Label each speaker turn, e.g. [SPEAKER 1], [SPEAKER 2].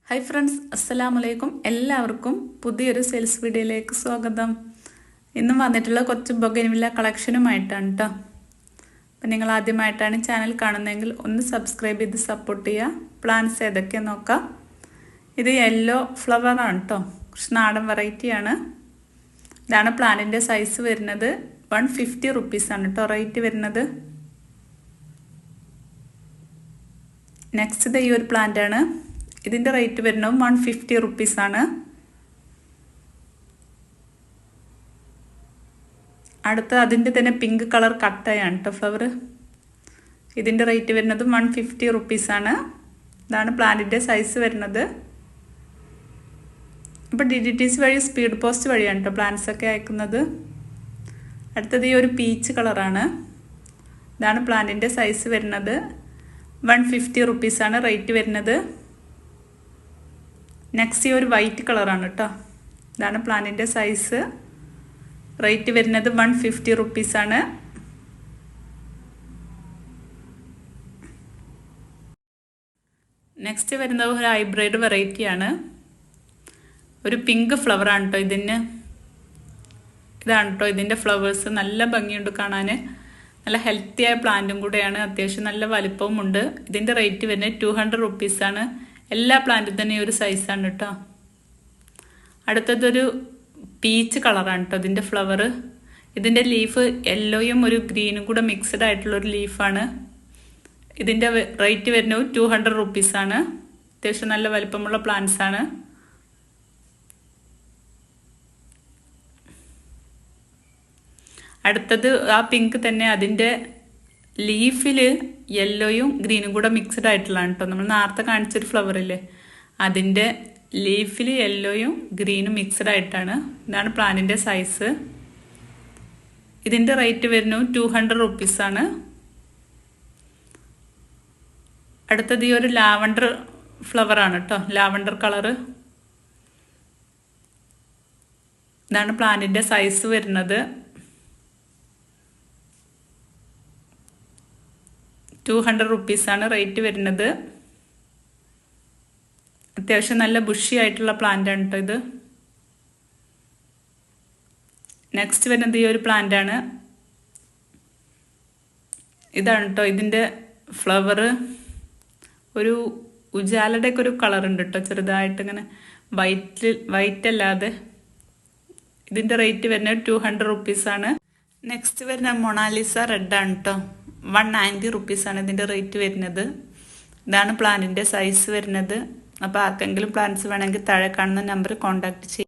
[SPEAKER 1] Hi friends, അസ്സലാമലൈക്കും. എല്ലാവർക്കും പുതിയൊരു സെയിൽസ് വീഡിയോയിലേക്ക് സ്വാഗതം. ഇന്നും വന്നിട്ടുള്ള കുറച്ച് ബൊഗൻവില്ല കളക്ഷനുമായിട്ടാണ് കേട്ടോ. അപ്പം നിങ്ങൾ ആദ്യമായിട്ടാണ് ചാനൽ കാണുന്നതെങ്കിൽ ഒന്ന് സബ്സ്ക്രൈബ് ചെയ്ത് സപ്പോർട്ട് ചെയ്യുക. പ്ലാന്റ്സ് ഏതൊക്കെയാണ് നോക്കാം. ഇത് യെല്ലോ ഫ്ലവറാണ് കേട്ടോ, കുറച്ച് നാടൻ വെറൈറ്റിയാണ്. ഇതാണ് പ്ലാന്റിൻ്റെ സൈസ് വരുന്നത്. 150 റുപ്പീസാണ് കേട്ടോ റേറ്റ് വരുന്നത്. നെക്സ്റ്റ് ഈ ഒരു പ്ലാന്റ് ആണ്. ഇതിൻ്റെ റേറ്റ് വരുന്നത് 150 റുപ്പീസാണ്. അടുത്ത അതിൻ്റെ തന്നെ പിങ്ക് കളർ കട്ടയാണ് കേട്ടോ ഫ്ലവർ. ഇതിൻ്റെ റേറ്റ് വരുന്നത് 150 റുപ്പീസാണ്. ഇതാണ് പ്ലാന്റിൻ്റെ സൈസ് വരുന്നത്. ഇപ്പോൾ DTTC വഴി സ്പീഡ് പോസ്റ്റ് വഴിയാണ് കേട്ടോ പ്ലാന്റ്സൊക്കെ അയക്കുന്നത്. അടുത്തത് ഈ ഒരു പീച്ച് കളറാണ്. ഇതാണ് പ്ലാന്റിൻ്റെ സൈസ് വരുന്നത്. 150 റുപ്പീസാണ് റേറ്റ് വരുന്നത്. നെക്സ്റ്റ് ഈ ഒരു വൈറ്റ് കളറാണ് കേട്ടോ. ഇതാണ് പ്ലാന്റിൻ്റെ സൈസ്. റേറ്റ് വരുന്നത് 150 റുപ്പീസാണ്. നെക്സ്റ്റ് വരുന്നത് ഒരു ഹൈബ്രിഡ് വെറൈറ്റിയാണ്. ഒരു പിങ്ക് ഫ്ലവറാണ് കേട്ടോ ഇതിന്. ഇതാണ് കേട്ടോ ഇതിൻ്റെ ഫ്ലവേഴ്സ്. നല്ല ഭംഗിയുണ്ട് കാണാൻ. നല്ല ഹെൽത്തിയായ പ്ലാന്റും കൂടെയാണ്. അത്യാവശ്യം നല്ല വലിപ്പവും ഉണ്ട്. ഇതിൻ്റെ റേറ്റ് വരുന്നത് 200 റുപ്പീസാണ്. എല്ലാ പ്ലാന്റും തന്നെ ഈ ഒരു സൈസാണ് കേട്ടോ. അടുത്തതൊരു പീച്ച് കളറാണ് കേട്ടോ ഇതിൻ്റെ ഫ്ലവർ. ഇതിൻ്റെ ലീഫ് യെല്ലോയും ഒരു ഗ്രീനും കൂടെ മിക്സ്ഡ് ആയിട്ടുള്ളൊരു ലീഫാണ്. ഇതിൻ്റെ റേറ്റ് വരുന്നത് 200 റുപ്പീസാണ്. അത്യാവശ്യം നല്ല വലിപ്പമുള്ള പ്ലാന്റ്സ് ആണ്. അടുത്തത് ആ പിങ്ക് തന്നെ. അതിൻ്റെ ലീഫിൽ യെല്ലോയും ഗ്രീനും കൂടെ മിക്സ്ഡ് ആയിട്ടുള്ളതാണ് കേട്ടോ. നമ്മൾ നേരത്തെ കാണിച്ചൊരു ഫ്ലവർ ഇല്ലേ, അതിൻ്റെ ലീഫിൽ യെല്ലോയും ഗ്രീനും മിക്സ്ഡ് ആയിട്ടാണ്. ഇതാണ് പ്ലാന്റിൻ്റെ സൈസ്. ഇതിൻ്റെ റേറ്റ് വരുന്നത് 200 റുപ്പീസാണ്. അടുത്തത് ഈ ഒരു ലാവണ്ടർ ഫ്ലവറാണ് കേട്ടോ, ലാവണ്ടർ കളറ്. ഇതാണ് പ്ലാന്റിൻ്റെ സൈസ് വരുന്നത്. 200 റുപ്പീസാണ് റേറ്റ് വരുന്നത്. അത്യാവശ്യം നല്ല ബുഷി ആയിട്ടുള്ള പ്ലാന്റ് ആണ് കേട്ടോ ഇത്. നെക്സ്റ്റ് വരുന്നത് ഈ ഒരു പ്ലാന്റ് ആണ്. ഇതാണ് കേട്ടോ ഇതിൻ്റെ ഫ്ലവർ. ഒരു ഉജാലയുടെ ഒക്കെ ഒരു കളർ ഉണ്ട് കേട്ടോ, ചെറുതായിട്ട് ഇങ്ങനെ വൈറ്റ് അല്ലാതെ. ഇതിൻ്റെ റേറ്റ് വരുന്നത് 200 റുപ്പീസാണ്. നെക്സ്റ്റ് വരുന്ന മൊണാലിസ റെഡ് ആണ് കേട്ടോ. 190 റുപ്പീസാണ് ഇതിൻ്റെ റേറ്റ് വരുന്നത്. ഇതാണ് പ്ലാന്റിൻ്റെ സൈസ് വരുന്നത്. അപ്പോൾ ആർക്കെങ്കിലും പ്ലാന്റ്സ് വേണമെങ്കിൽ താഴെ കാണുന്ന നമ്പർ കോൺടാക്ട് ചെയ്യും.